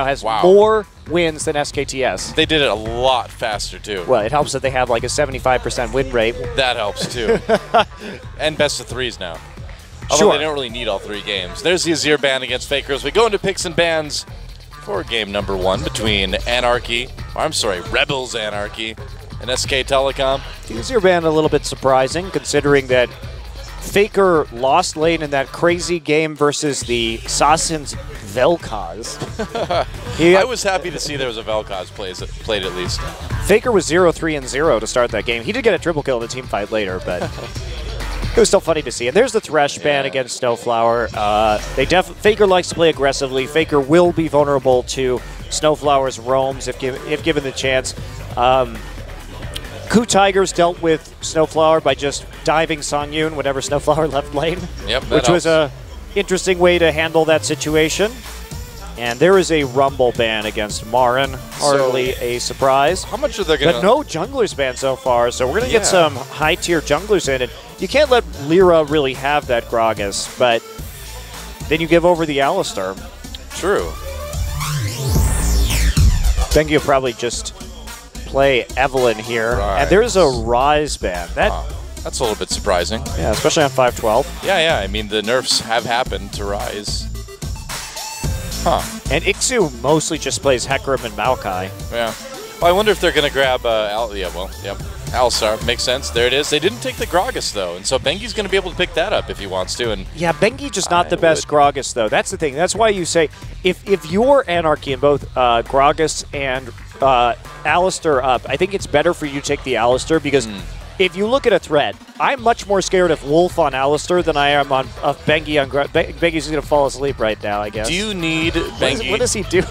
has more wins than SKTS. They did it a lot faster, too. Well, it helps that they have like a 75% win rate. That helps, too. And best of thres now. Although they don't really need all 3 games. There's the Azir ban against Faker as we go into picks and bans for game number 1 between Anarchy, Rebels Anarchy, and SK Telecom. The Azir ban a little bit surprising, considering that Faker lost lane in that crazy game versus the Sassins Vel'Koz. I was happy to see there was a Vel'Koz played at least. Faker was 0-3-0 to start that game. He did get a triple kill in the team fight later, but it was still funny to see. And there's the Thresh ban against Snowflower. Faker likes to play aggressively. Faker will be vulnerable to Snowflower's roams if given the chance. Ku Tigers dealt with Snowflower by just diving Songyun whenever Snowflower left lane, which was a interesting way to handle that situation. And there is a Rumble ban against Marin, hardly a surprise. How much are they going to... But no junglers banned so far, so we're going to get some high-tier junglers in. And you can't let Lyra really have that Gragas, but then you give over the Alistar. True. Bengi will probably just play Evelyn here. And there's a Rise ban. That's a little bit surprising. Yeah, especially on 512. Yeah. I mean, the nerfs have happened to Rise. And Ixu mostly just plays Hecarim and Maokai. Yeah. Well, I wonder if they're going to grab Alistar. Makes sense. There it is. They didn't take the Gragas, though, and so Bengi's going to be able to pick that up if he wants to. And yeah, Bengi just not the best Gragas, though. That's the thing. That's why you say, if you're Anarchy in both Gragas and Alistar up, I think it's better for you to take the Alistar because if you look at a threat, I'm much more scared of Wolf on Alistar than I am of Bengi on Gragas. Bengi's going to fall asleep right now, I guess. Do you need Bengi? What is he doing?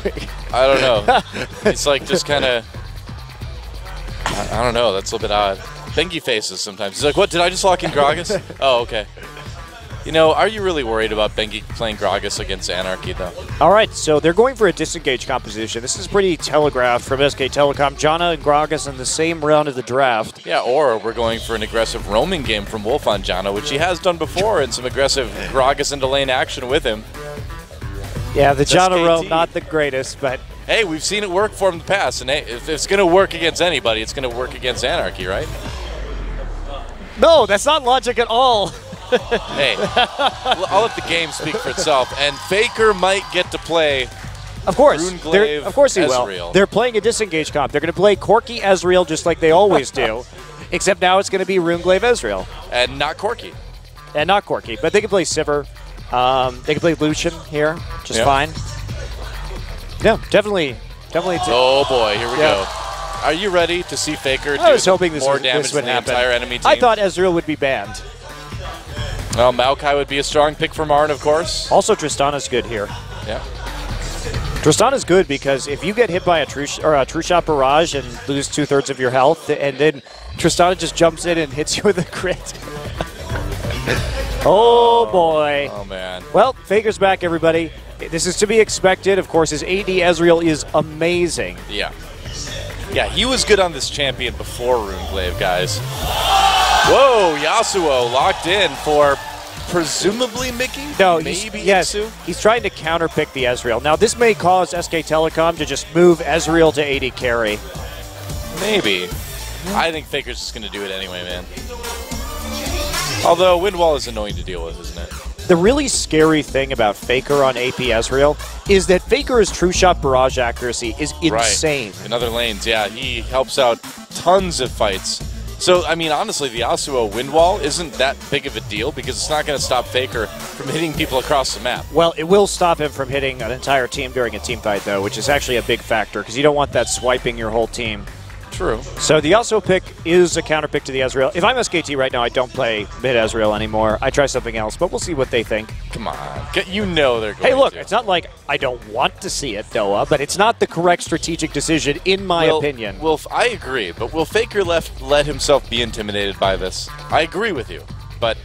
I don't know. It's like just kind of... I don't know. That's a little bit odd. Bengi faces sometimes. He's like, what? Did I just lock in Gragas? Oh, okay. You know, are you really worried about Bengi playing Gragas against Anarchy, though? All right, so they're going for a disengaged composition. This is pretty telegraphed from SK Telecom. Janna and Gragas in the same round of the draft. Yeah, or we're going for an aggressive roaming game from Wolf on Janna, which he has done before, and some aggressive Gragas into lane action with him. Yeah, the Janna roam, not the greatest, but... Hey, we've seen it work for him in the past, and hey, if it's going to work against anybody, it's going to work against Anarchy, right? No, that's not logic at all. Hey, I'll let the game speak for itself, and Faker might get to play. Of course, of course he will. They're playing a disengage comp. They're going to play Corki Ezreal just like they always do, except now it's going to be Runeglaive Ezreal. And not Corki. And not Corki, but they can play Sivir. They can play Lucian here, just fine. No, definitely. Oh boy, here we go. Are you ready to see Faker do more damage than the entire enemy team? I thought Ezreal would be banned. Well, Maokai would be a strong pick for Marin, of course. Also, Tristana's good here. Yeah. Tristana's good because if you get hit by a true shot barrage and lose 2/3 of your health, and then Tristana just jumps in and hits you with a crit. Oh boy. Oh man. Well, Faker's back, everybody. This is to be expected. Of course, his AD Ezreal is amazing. Yeah. Yeah, he was good on this champion before Runeglaive, guys. Whoa, Yasuo locked in for presumably Mickey? No, maybe Ixu? He's trying to counterpick the Ezreal. Now, this may cause SK Telecom to just move Ezreal to AD carry. Maybe. I think Faker's just going to do it anyway, man. Although, wind wall is annoying to deal with, isn't it? The really scary thing about Faker on AP Ezreal is that Faker's true shot barrage accuracy is insane. Right. In other lanes, yeah, he helps out tons of fights. So, I mean, honestly, the Yasuo wind wall isn't that big of a deal because it's not going to stop Faker from hitting people across the map. Well, it will stop him from hitting an entire team during a team fight, though, which is actually a big factor because you don't want that swiping your whole team. True. So the Yasuo pick is a counter pick to the Ezreal. If I'm SKT right now, I don't play mid Ezreal anymore. I try something else, but we'll see what they think. Come on. You know they're going to. Hey, look, it's not like I don't want to see it, Noah, but it's not the correct strategic decision, in my opinion. I agree, but will Faker let himself be intimidated by this? I agree with you, but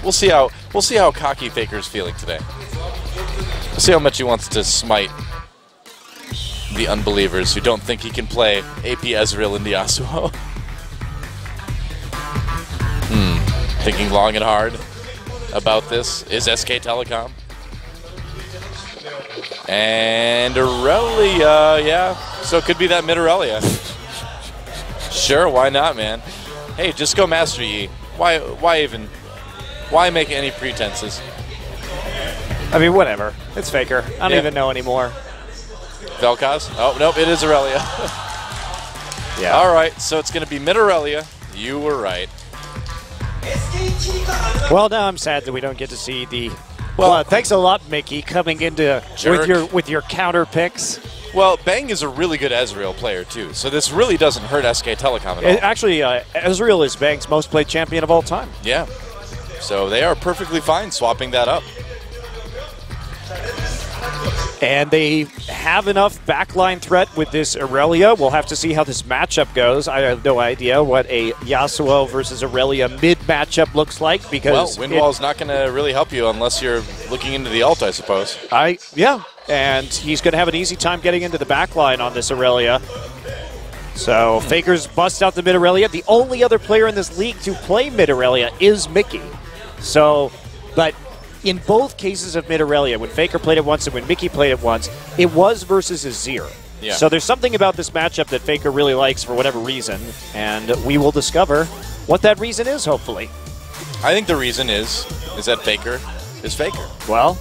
we'll see how cocky Faker's feeling today. We'll see how much he wants to smite the unbelievers who don't think he can play AP Ezreal in the Yasuo. Thinking long and hard about this is SK Telecom. And Aurelia, yeah. So it could be that mid Aurelia. Sure, why not, man? Hey, just go Master Yi. Why make any pretenses? I mean, whatever. It's Faker. I don't even know anymore. Vel'Koz? Oh, nope, it is Aurelia. Yeah. All right, so it's going to be mid Aurelia. You were right. Well, now I'm sad that we don't get to see the. Well, thanks a lot, Mickey, coming into with your counter picks. Well, Bang is a really good Ezreal player too, so this really doesn't hurt SK Telecom at all. Actually, Ezreal is Bang's most played champion of all time. Yeah, so they are perfectly fine swapping that up. And they have enough backline threat with this Aurelia. We'll have to see how this matchup goes. I have no idea what a Yasuo versus Aurelia mid matchup looks like because Windwall's not going to really help you unless you're looking into the ult, I suppose. Yeah, and he's going to have an easy time getting into the backline on this Aurelia. So Faker's bust out the mid Aurelia. The only other player in this league to play mid Aurelia is Mickey. So, but in both cases of mid Aurelia, when Faker played it once and when Mickey played it once, it was versus Azir. Yeah. So there's something about this matchup that Faker really likes for whatever reason, and we will discover what that reason is, hopefully. I think the reason is that Faker is Faker. Well,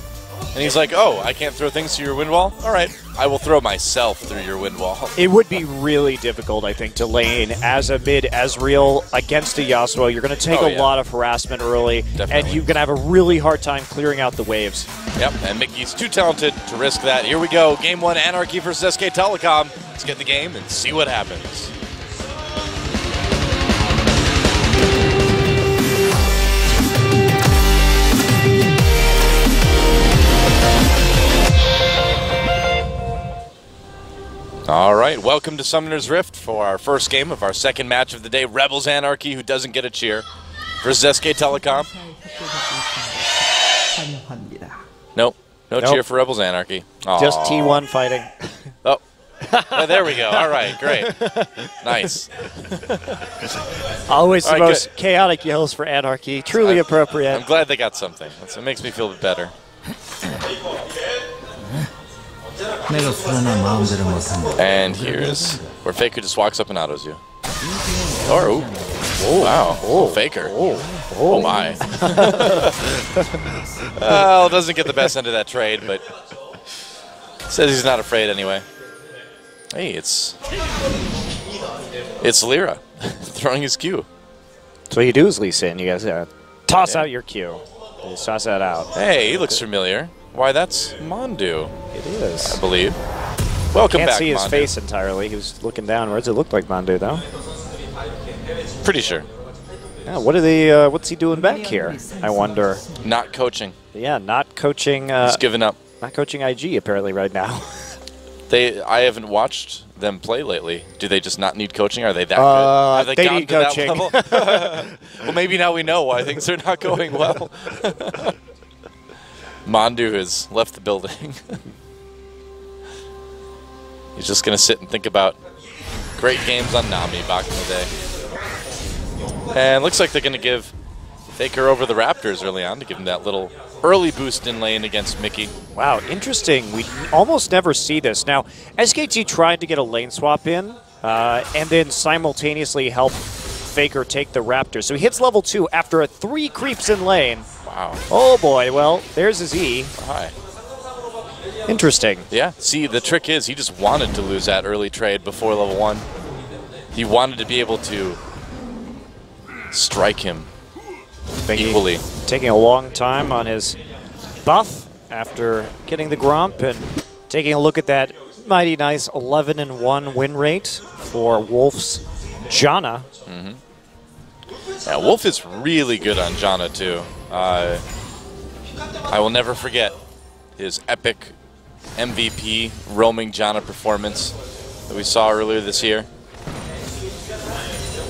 and he's like, oh, I can't throw things through your wind wall? All right, I will throw myself through your wind wall. It would be really difficult, I think, to lane as a mid Ezreal against a Yasuo. You're going to take a lot of harassment early, and you're going to have a really hard time clearing out the waves. Yep, and Mickey's too talented to risk that. Here we go, Game 1, Anarchy versus SK Telecom. Let's get the game and see what happens. All right, welcome to Summoner's Rift for our first game of our second match of the day. Rebels Anarchy, who doesn't get a cheer, versus SK Telecom. Nope, no cheer for Rebels Anarchy. Aww. Just T1 fighting. Oh, there we go. All right, great. Nice. Always the most chaotic yells for Anarchy. Truly appropriate. I'm glad they got something. It makes me feel a bit better. And here's where Faker just walks up and autos you. Oh, wow. Oh, Faker. Oh my. Well, doesn't get the best end of that trade, but says he's not afraid anyway. Hey, it's Lyra throwing his Q. That's what you do as Lee Sin. You guys toss out your Q. You just toss that out. Hey, he looks familiar. Why, that's Mondu. It is. I believe. Welcome back, Mondu. Can't see his face entirely. He was looking downwards. It looked like Mondu, though. Pretty sure. Yeah, what's he doing back here, I wonder? Not coaching. Yeah, not coaching. He's given up. Not coaching IG, apparently, right now. I haven't watched them play lately. Do they just not need coaching? Are they that good? Have they gotten need to coaching. that level? Well, maybe now we know why things are not going well. Mondu has left the building. He's just going to sit and think about great games on Nami back in the day. And looks like they're going to give Faker over the Raptors early on to give him that little early boost in lane against Mickey. Wow, interesting. We almost never see this. Now, SKT tried to get a lane swap in and then simultaneously help Faker take the Raptors. So he hits level 2 after 3 creeps in lane. Wow. Oh boy, well, there's his E. Hi. Interesting. Yeah, see, the trick is he just wanted to lose that early trade before level 1. He wanted to be able to strike him equally. Taking a long time on his buff after getting the Grump and taking a look at that mighty nice 11-1 win rate for Wolf's Janna. Mm-hmm. Yeah, Wolf is really good on Janna too. I will never forget his epic MVP roaming Janna performance that we saw earlier this year.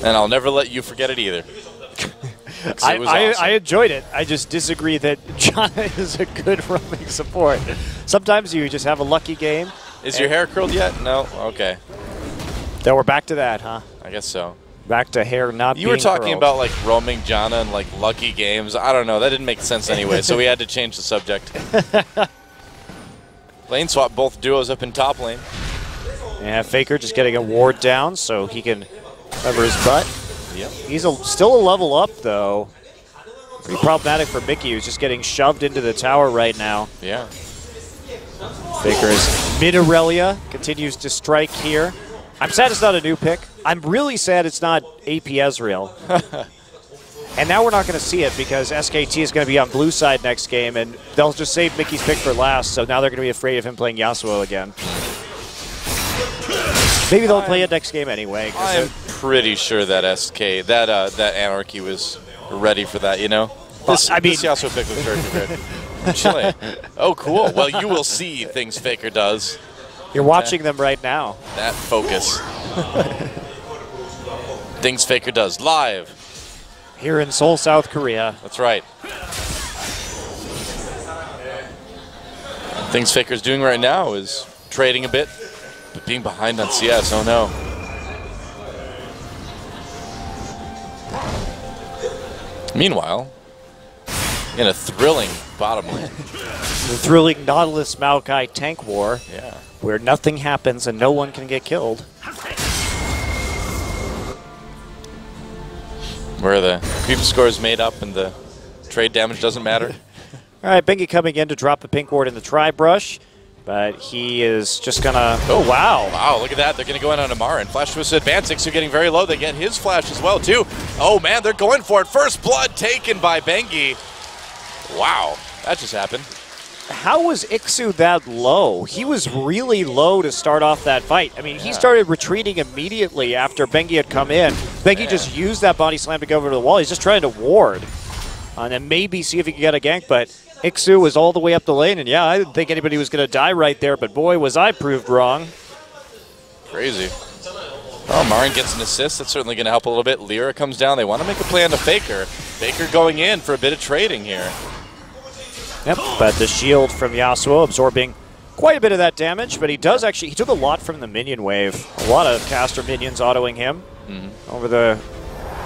And I'll never let you forget it either. It was awesome. I enjoyed it. I just disagree that Janna is a good roaming support. Sometimes you just have a lucky game. Is your hair curled yet? No? Okay. Then we're back to that, huh? I guess so. Back to hair not being You were talking curled. about like roaming Janna and like lucky games. I don't know. That didn't make sense anyway, so we had to change the subject. Lane swap, both duos up in top lane. Yeah, Faker just getting a ward down so he can cover his butt. Yep. He's still a level up, though. Pretty problematic for Mickey, who's just getting shoved into the tower right now. Yeah. Faker is mid-Aurelia, continues to strike here. I'm sad it's not a new pick. I'm really sad it's not AP Ezreal. And now we're not going to see it because SKT is going to be on blue side next game, and they'll just save Mickey's pick for last, so now they're going to be afraid of him playing Yasuo again. Maybe they'll play it next game anyway. I'm pretty sure that that Anarchy was ready for that, you know? This Yasuo pick was very prepared. Chile. Oh, cool. Well, you will see things Faker does. You're watching them right now. That focus. Things Faker does live. Here in Seoul, South Korea. That's right. Things Faker's doing right now is trading a bit, but being behind on CS, oh no. Meanwhile, in a thrilling bottom lane. The thrilling Nautilus Maokai tank war, Yeah. where nothing happens and no one can get killed. Where the creep score is made up and the trade damage doesn't matter. All right, Bengi coming in to drop the pink ward in the tri-brush, but he is just gonna, oh wow. Wow, look at that. They're going to go in on Amara and Flash Twist advancing, so getting very low. They get his flash as well, too. Oh, man, they're going for it. First blood taken by Bengi. Wow, that just happened. How was Ixu that low? He was really low to start off that fight. I mean, he started retreating immediately after Bengi had come in. Bengi just used that body slam to go over to the wall. He's just trying to ward. And then maybe see if he can get a gank, but Ixu was all the way up the lane, and yeah, I didn't think anybody was going to die right there, but boy, was I proved wrong. Crazy. Oh, Marin gets an assist. That's certainly going to help a little bit. Lyra comes down. They want to make a play on the Faker. Faker going in for a bit of trading here. Yep, but the shield from Yasuo absorbing quite a bit of that damage, but he does actually, he took a lot from the minion wave. A lot of caster minions autoing him over the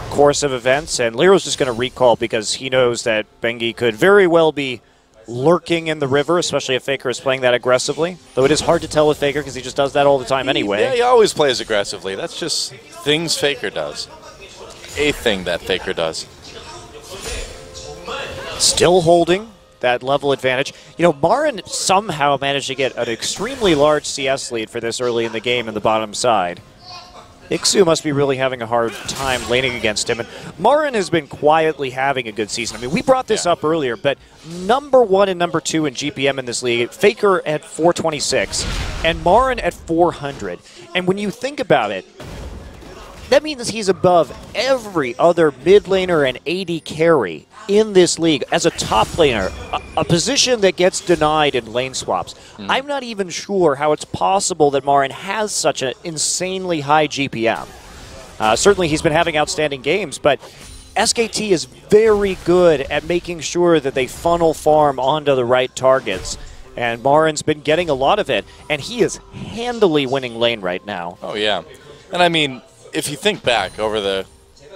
course of events, and Lyra's just going to recall because he knows that Bengi could very well be lurking in the river, especially if Faker is playing that aggressively. Though it is hard to tell with Faker because he just does that all the time anyway. Yeah, he always plays aggressively. That's just things Faker does. A thing that Faker does. Still holding that level advantage. You know, Marin somehow managed to get an extremely large CS lead for this early in the game in the bottom side. Ixu must be really having a hard time laning against him. And Marin has been quietly having a good season. I mean, we brought this up earlier, but #1 and #2 in GPM in this league, Faker at 426 and Marin at 400. And when you think about it, that means he's above every other mid laner and AD carry in this league as a top laner, a position that gets denied in lane swaps. I'm not even sure how it's possible that Marin has such an insanely high GPM. Certainly he's been having outstanding games, but SKT is very good at making sure that they funnel farm onto the right targets. And Marin's been getting a lot of it, and he is handily winning lane right now. Oh, yeah. And I mean, if you think back over the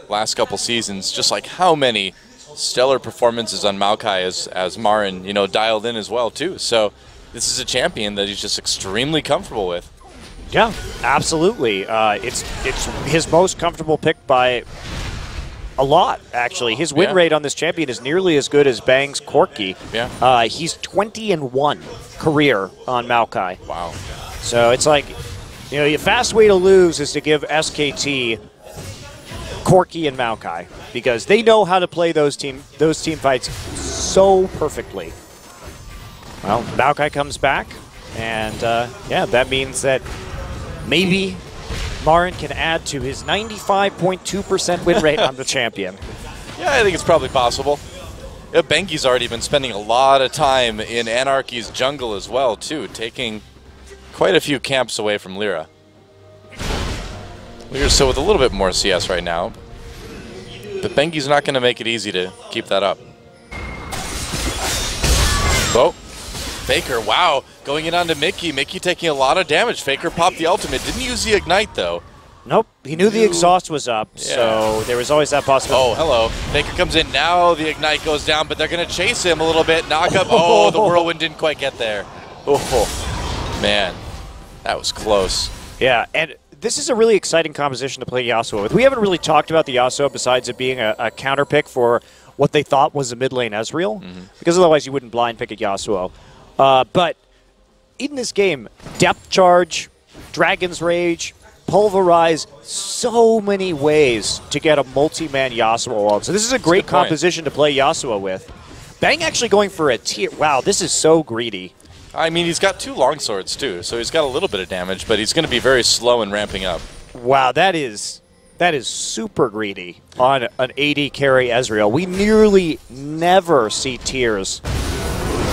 last couple seasons, just like how many stellar performances on Maokai as Marin, you know, dialed in as well, too. So this is a champion that he's just extremely comfortable with. Yeah, absolutely. It's his most comfortable pick by a lot, actually. His win rate on this champion is nearly as good as Bang's Corki. Yeah. He's 20-1 career on Maokai. Wow. So it's like, you know, the fast way to lose is to give SKT Corki and Maokai because they know how to play those team fights so perfectly. Well, Maokai comes back, and yeah, that means that maybe Marin can add to his 95.2% win rate on the champion. Yeah, I think it's probably possible. Yeah, Bengi's already been spending a lot of time in Anarchy's jungle as well, too, taking quite a few camps away from Lyra. Lyra's still with a little bit more CS right now, but Bengi's not going to make it easy to keep that up. Oh, Faker, wow, going in onto Mickey. Mickey taking a lot of damage. Faker popped the ultimate. Didn't use the Ignite, though. Nope, he knew the exhaust was up, so there was always that possibility. Oh, hello. Faker comes in. Now the Ignite goes down, but they're going to chase him a little bit. Knock up. Oh, the Whirlwind didn't quite get there. Oh. Man, that was close. Yeah, and this is a really exciting composition to play Yasuo with. We haven't really talked about the Yasuo besides it being a counter pick for what they thought was a mid lane Ezreal, because otherwise you wouldn't blind pick a Yasuo. But in this game, Depth Charge, Dragon's Rage, Pulverize, so many ways to get a multi-man Yasuo ult. So this is a great composition to play Yasuo with. Bang actually going for a tier. Wow, this is so greedy. I mean, he's got 2 longswords, too, so he's got a little bit of damage, but he's going to be very slow in ramping up. Wow, that is super greedy on an AD carry Ezreal. We nearly never see tiers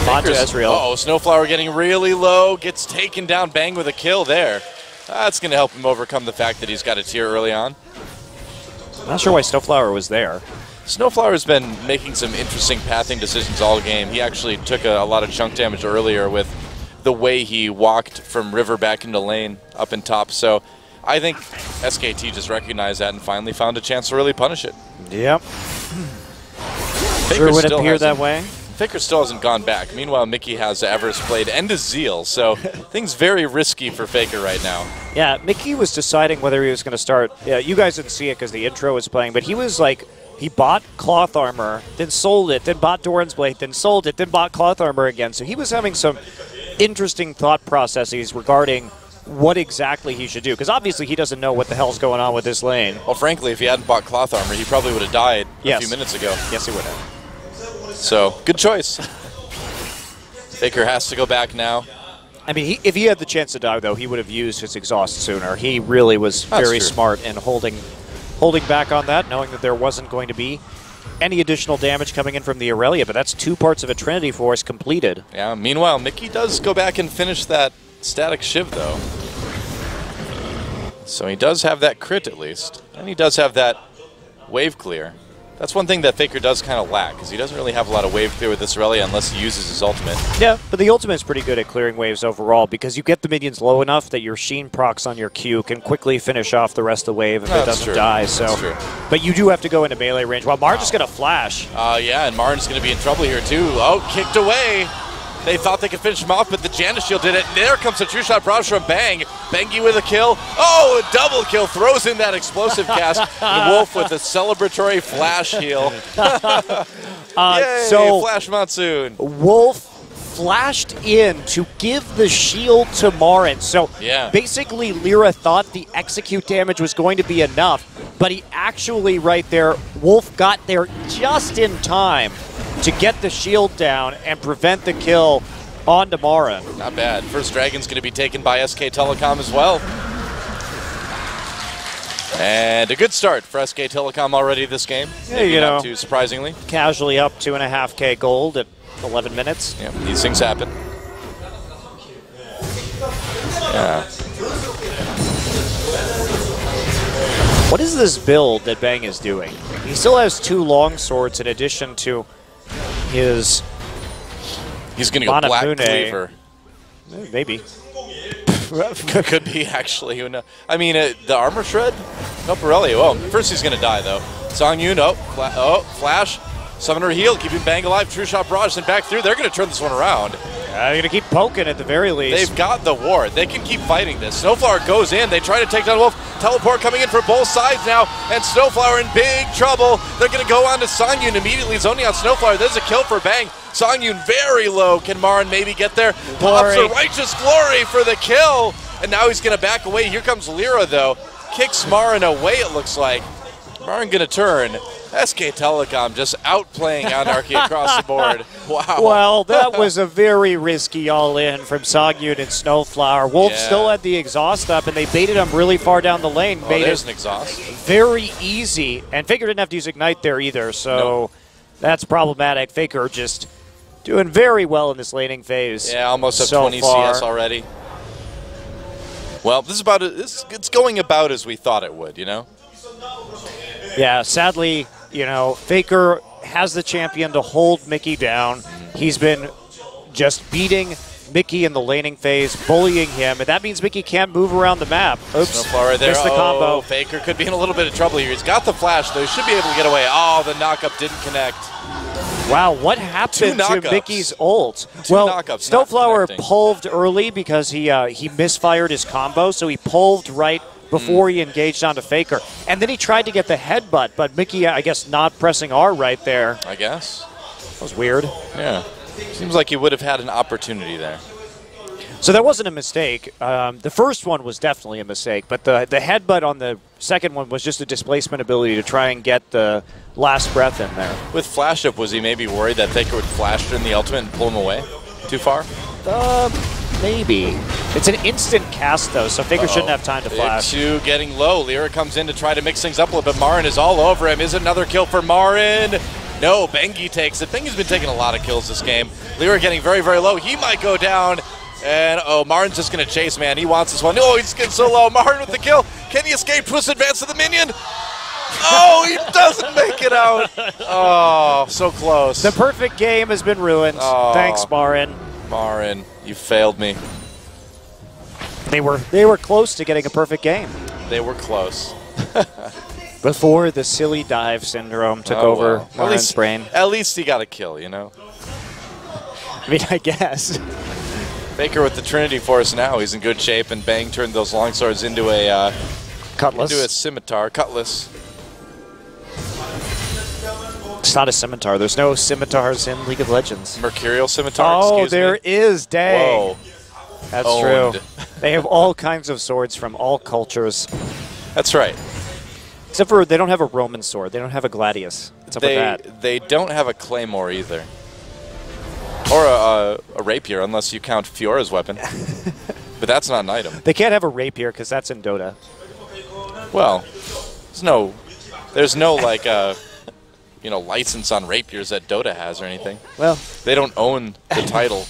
onto Ezreal. Uh-oh, Snowflower getting really low, gets taken down, Bang with a kill there. That's going to help him overcome the fact that he's got a tier early on. I'm not sure why Snowflower was there. Snowflower's been making some interesting pathing decisions all game. He actually took a lot of chunk damage earlier with the way he walked from river back into lane up in top. So I think SKT just recognized that and finally found a chance to really punish it. Yep. Faker Sure would appear that way. Faker still hasn't gone back. Meanwhile, Mickey has Everest played and a Zeal, so things very risky for Faker right now. Yeah, Mickey was deciding whether he was going to start. Yeah, you guys didn't see it because the intro was playing, but he was like, he bought cloth armor, then sold it, then bought Doran's Blade, then sold it, then bought cloth armor again. So he was having some interesting thought processes regarding what exactly he should do, because obviously he doesn't know what the hell's going on with this lane. Well, frankly, if he hadn't bought cloth armor, he probably would have died a few minutes ago. Yes, he would have. So, good choice. Faker has to go back now. I mean, if he had the chance to die, though, he would have used his exhaust sooner. He really was very smart in holding back on that, knowing that there wasn't going to be any additional damage coming in from the Aurelia, but that's 2 parts of a Trinity Force completed. Yeah, meanwhile, Mickey does go back and finish that static Shiv, though. So he does have that crit, at least. And he does have that wave clear. That's one thing that Faker does kind of lack, because he doesn't really have a lot of wave clear with this Aurelia unless he uses his ultimate. Yeah, but the ultimate is pretty good at clearing waves overall, because you get the minions low enough that your Sheen procs on your Q can quickly finish off the rest of the wave if it doesn't die. So, but you do have to go into melee range. Well, Marn just going to flash. Yeah, and Marn's going to be in trouble here, too. Oh, kicked away. They thought they could finish him off, but the Janus shield did it. And there comes a true shot barrage from Bang. Bangy with a kill. Oh, a double kill. Throws in that explosive cast. And Wolf with a celebratory flash heal. Yay, so Flash Monsoon. Wolf flashed in to give the shield to Marin. So basically Lyra thought the execute damage was going to be enough, but he actually right there, Wolf got there just in time to get the shield down and prevent the kill onto Marin. Not bad. First Dragon's going to be taken by SK Telecom as well. And a good start for SK Telecom already this game. Yeah, you know, not too surprisingly. Casually up 2.5K gold at 11 minutes. Yeah, these things happen. Yeah. What is this build that Bang is doing? He still has 2 long swords in addition to his He's going to go Black Cleaver. Maybe. Could be, actually. Who knows? I mean, the Armor Shred? No, Pirelli. Oh, first he's going to die, though. Song Yoon, Flash. Summoner heal, keeping Bang alive. True shot barrage, and back through. They're going to turn this one around. They're going to keep poking at the very least. They've got the ward. They can keep fighting this. Snowflower goes in. They try to take down Wolf. Teleport coming in for both sides now, and Snowflower in big trouble. They're going to go on to Songyun immediately, zoning out Snowflower. There's a kill for Bang. Songyun very low. Can Marin maybe get there? Pops a Righteous Glory for the kill, and now he's going to back away. Here comes Lyra, though. Kicks Marin away, it looks like. Marin going to turn. SK Telecom just outplaying Anarchy across the board. Wow. Well, that was a very risky all-in from Songyun and Snowflower. Wolf still had the exhaust up, and they baited him really far down the lane. Oh, there's an exhaust. Very easy. And Faker didn't have to use Ignite there either, so that's problematic. Faker just doing very well in this laning phase. Yeah, almost up 20 CS already. Well, this is it's going about as we thought it would, you know? Yeah, sadly, you know, Faker has the champion to hold Mickey down. He's been just beating Mickey in the laning phase, bullying him, and that means Mickey can't move around the map. Oops, Snowflower there. Missed the combo. Faker could be in a little bit of trouble here. He's got the flash, though. He should be able to get away. Oh, the knockup didn't connect. Wow, what happened to Mickey's ult? Well, Snowflower pulved early because he misfired his combo, so he pulved right before he engaged onto Faker. And then he tried to get the headbutt, but Mickey, I guess, not pressing R right there. I guess. That was weird. Yeah. Seems like he would have had an opportunity there. So that wasn't a mistake. The first one was definitely a mistake, but the headbutt on the second one was just a displacement ability to try and get the last breath in there. With Flash Up, was he maybe worried that Faker would flash in the ultimate and pull him away too far? Maybe. It's an instant cast, though, so Faker shouldn't have time to flash. Two getting low. Lyra comes in to try to mix things up a little bit. Marin is all over him. Is it another kill for Marin? No, Bengi takes it. Bengi's been taking a lot of kills this game. Lyra getting very, very low. He might go down. And, Marin's just going to chase, man. He wants this one. Oh, he's getting so low. Marin with the kill. Can he escape? Twist advance to the minion. Oh, he doesn't make it out. Oh, so close. The perfect game has been ruined. Oh, thanks, Marin. Marin, you failed me. They were close to getting a perfect game. They were close. Before the silly dive syndrome took over Marin's brain. At least he got a kill, you know? I mean, I guess. Faker with the Trinity Force now. He's in good shape, and Bang turned those longswords into a cutlass. Into a scimitar, cutlass. It's not a scimitar. There's no scimitars in League of Legends. Mercurial scimitar. Oh, there is. Dang. Whoa. That's true. They have all kinds of swords from all cultures. That's right. Except for they don't have a Roman sword. They don't have a gladius. What's up with that? They don't have a claymore either. Or a rapier, unless you count Fiora's weapon. But that's not an item. They can't have a rapier because that's in Dota. Well, there's no like, you know, license on rapiers that Dota has or anything. Well, they don't own the title.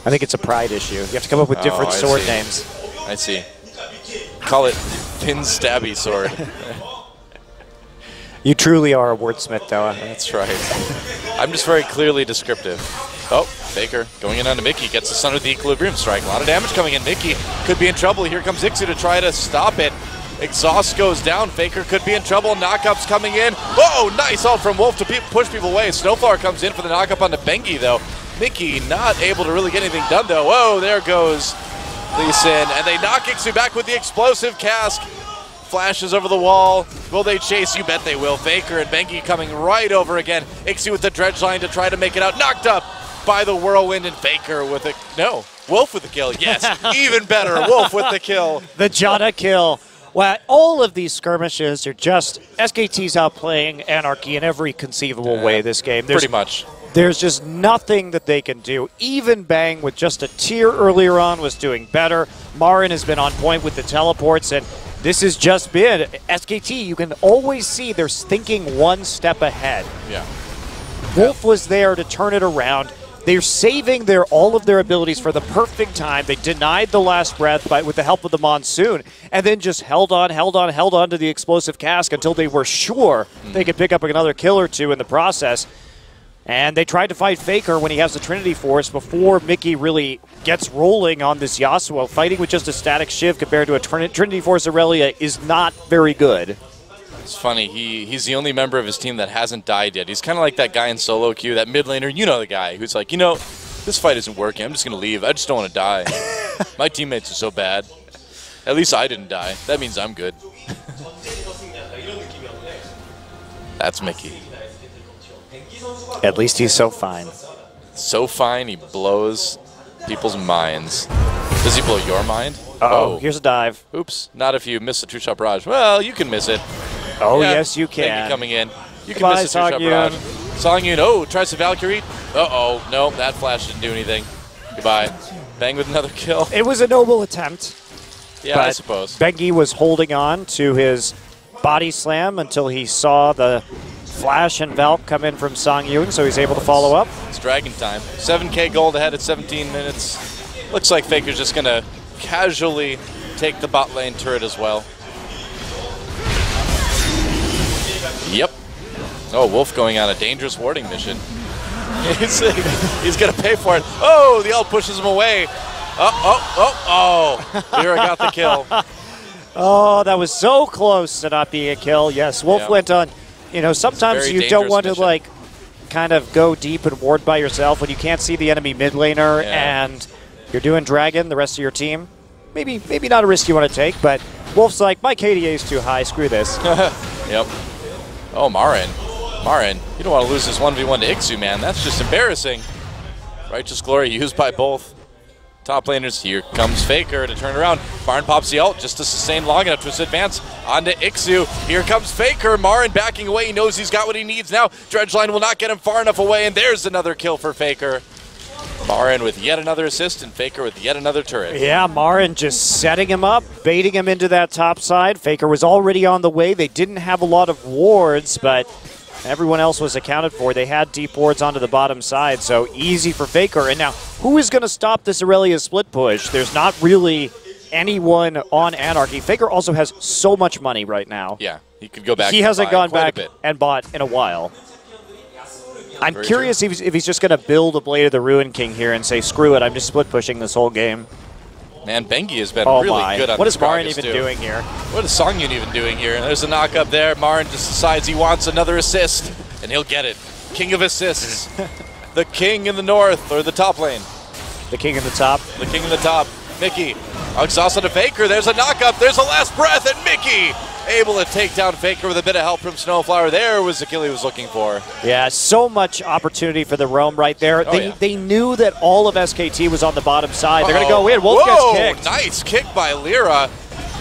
I think it's a pride issue. You have to come up with different sword names. I see. Call it Thin Stabby Sword. You truly are a wordsmith, though. That's right. I'm just very clearly descriptive. Oh, Faker going in onto Mickey. Gets us under the Equilibrium Strike. A lot of damage coming in. Mickey could be in trouble. Here comes Ixu to try to stop it. Exhaust goes down. Faker could be in trouble. Knockup's coming in. Oh, nice ult from Wolf to push people away. Snowflower comes in for the knockup onto Bengi, though. Mickey not able to really get anything done, though. Whoa, there goes Lee Sin. And they knock Ixu back with the explosive cask. Flashes over the wall. Will they chase? You bet they will. Faker and Bengi coming right over again. Ixu with the dredge line to try to make it out. Knocked up by the whirlwind, and Faker with a... No, Wolf with the kill. Yes, even better. Wolf with the kill. The Jada kill. Well, all of these skirmishes are just SKT's outplaying Anarchy in every conceivable way this game. Pretty much. There's just nothing that they can do. Even Bang with just a tier earlier on was doing better. Marin has been on point with the teleports, and this has just been SKT. You can always see they're thinking one step ahead. Yeah. Wolf was there to turn it around. They're saving all of their abilities for the perfect time. They denied the last breath with the help of the Monsoon, and then just held on to the explosive cask until they were sure they could pick up another kill or two in the process. And they tried to fight Faker when he has the Trinity Force before Mickey really gets rolling on this Yasuo. Fighting with just a static Shiv compared to a Trinity Force Aurelia is not very good. It's funny, he's the only member of his team that hasn't died yet. He's kind of like that guy in solo queue, that mid laner, you know the guy, who's like, you know, this fight isn't working, I'm just going to leave, I just don't want to die. My teammates are so bad. At least I didn't die. That means I'm good. That's Mickey. At least he's so fine. So fine, he blows people's minds. Does he blow your mind? Uh-oh, here's a dive. Oops, not if you miss a two-shot barrage. Well, you can miss it. Oh, yeah, yes, you can. Thank you coming in. You can miss a two-shot barrage. Songyun, tries to Valkyrie. Uh-oh, no, that flash didn't do anything. Goodbye. Bang with another kill. It was a noble attempt. Yeah, I suppose. Bengi was holding on to his body slam until he saw the flash and Valk come in from Songyun, so he's able to follow up. It's Dragon time. 7K gold ahead at 17 minutes. Looks like Faker's just going to casually take the bot lane turret as well. Yep. Oh, Wolf going on a dangerous warding mission. He's going to pay for it. Oh, the ult pushes him away. Lyra got the kill. Oh, that was so close to not being a kill. Yes, Wolf went on. You know, sometimes you don't want to, like, kind of go deep and ward by yourself when you can't see the enemy mid laner and you're doing Dragon, the rest of your team, maybe not a risk you want to take, but Wolf's like, my KDA is too high, screw this. Yep. Oh, Marin. Marin, you don't want to lose this 1v1 to Ixu, man. That's just embarrassing. Righteous Glory used by both top laners. Here comes Faker to turn around. Marin pops the ult just to sustain long enough to advance onto Ixu. Here comes Faker. Marin backing away. He knows he's got what he needs now. Dredgeline will not get him far enough away, and there's another kill for Faker. Marin with yet another assist, and Faker with yet another turret. Yeah, Marin just setting him up, baiting him into that top side. Faker was already on the way. They didn't have a lot of wards, but everyone else was accounted for. They had deep wards onto the bottom side, so easy for Faker. And now, who is going to stop this Aurelia split push? There's not really anyone on Anarchy. Faker also has so much money right now. Yeah, he could go back. He hasn't gone back and bought in a while. I'm curious if he's just going to build a Blade of the Ruin King here and say, screw it, I'm just split pushing this whole game. Man, Bengi has been really good on What this is Marin Gragas even doing here? What is Songyun even doing here? There's a knock up there. Marin just decides he wants another assist, and he'll get it. King of assists. The king in the north, or the top lane. The king in the top. The king in the top. Mickey. Exhausted to Faker. There's a knock up. There's a last breath, and Mickey able to take down Faker with a bit of help from Snowflower. There was the kill he was looking for. Yeah, so much opportunity for the Roam right there. They knew that all of SKT was on the bottom side. They're going to go in. Wolf gets kicked. Nice kick by Lyra.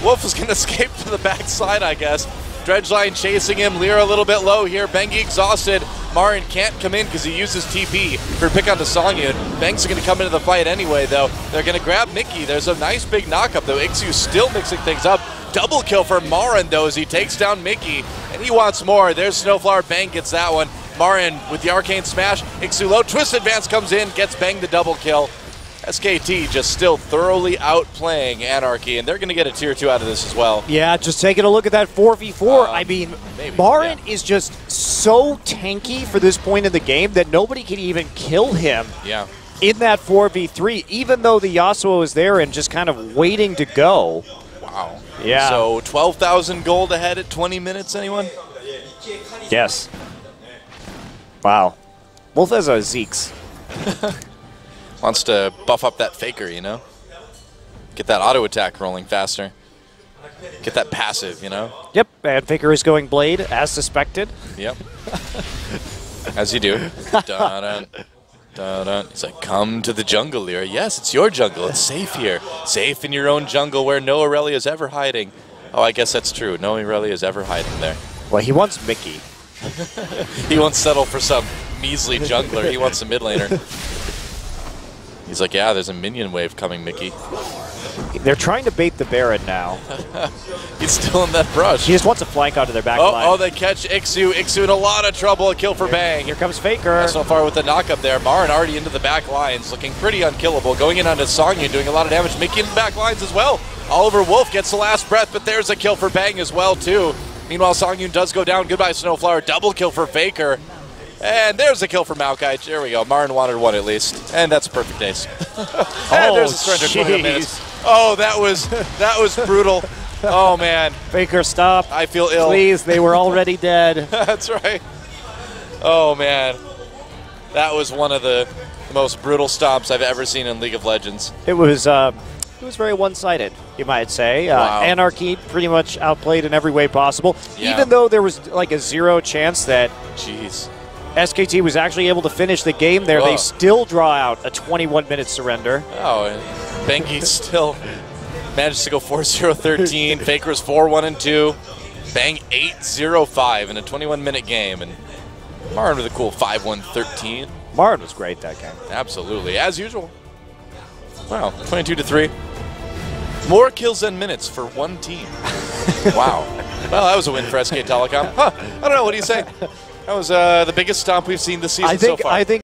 Wolf is going to escape to the backside, I guess. Dredgeline chasing him. Lyra a little bit low here. Bengi exhausted. Marin can't come in because he uses TP for pick onto Songyun. Beng's going to come into the fight anyway, though. They're going to grab Mickey. There's a nice big knock-up, though. Ixu still mixing things up. Double kill for Marin, though, as he takes down Mickey, and he wants more. There's Snowflower. Bang gets that one. Marin with the arcane smash. Ixu low. Twist advance comes in, gets Bang the double kill. SKT just still thoroughly outplaying Anarchy, and they're going to get a tier 2 out of this as well. Yeah, just taking a look at that 4v4. I mean, Marin is just so tanky for this point in the game that nobody can even kill him in that 4v3, even though the Yasuo is there and just kind of waiting to go. Wow. Yeah. So 12,000 gold ahead at 20 minutes, anyone? Yes. Wow. Wolf has a Zeeks. Wants to buff up that Faker, you know? Get that auto attack rolling faster. Get that passive, you know? Yep, and Faker is going Blade, as suspected. Yep. As you do. Dun-dun, dun-dun. He's like, come to the jungle, Lyra. Yes, it's your jungle. It's safe here. Safe in your own jungle where no Aurelia is ever hiding. Oh, I guess that's true. No Aurelia is ever hiding there. Well, he wants Mickey. He won't settle for some measly jungler. He wants a mid laner. He's like, yeah, there's a minion wave coming, Mickey. They're trying to bait the Baron now. He's still in that brush. He just wants a flank onto their back line. Oh, they catch Ixu. Ixu in a lot of trouble. A kill for Bang. Here comes Faker. So far with the knock up there. Marin already into the back lines, looking pretty unkillable. Going in onto Songyun, doing a lot of damage. Mickey in the back lines as well. Oliver Wolf gets the last breath, but there's a kill for Bang as well, too. Meanwhile, Songyun does go down. Goodbye, Snowflower. Double kill for Faker. And there's a kill for Maokai. There we go. Marin wanted one at least. And that's a perfect ace. And there's a surrender 21 minutes. Oh, that was brutal. Oh, man. Faker, stop. I feel ill. Please, they were already dead. That's right. Oh, man. That was one of the most brutal stomps I've ever seen in League of Legends. It was very one-sided, you might say. Wow. Anarchy pretty much outplayed in every way possible, Yeah. even though there was like a 0 chance that Jeez. SKT was actually able to finish the game there. Whoa. They still draw out a 21-minute surrender. Oh, and Bengi still managed to go 4-0-13. Faker's 4-1-2. Bang 8-0-5 in a 21-minute game. And Marin with a cool 5-1-13. Marin was great that game. Absolutely, as usual. Wow, 22-3. More kills than minutes for one team. Wow. Well, that was a win for SK Telecom. Huh, I don't know, what do you say? That was the biggest stomp we've seen this season so far. I think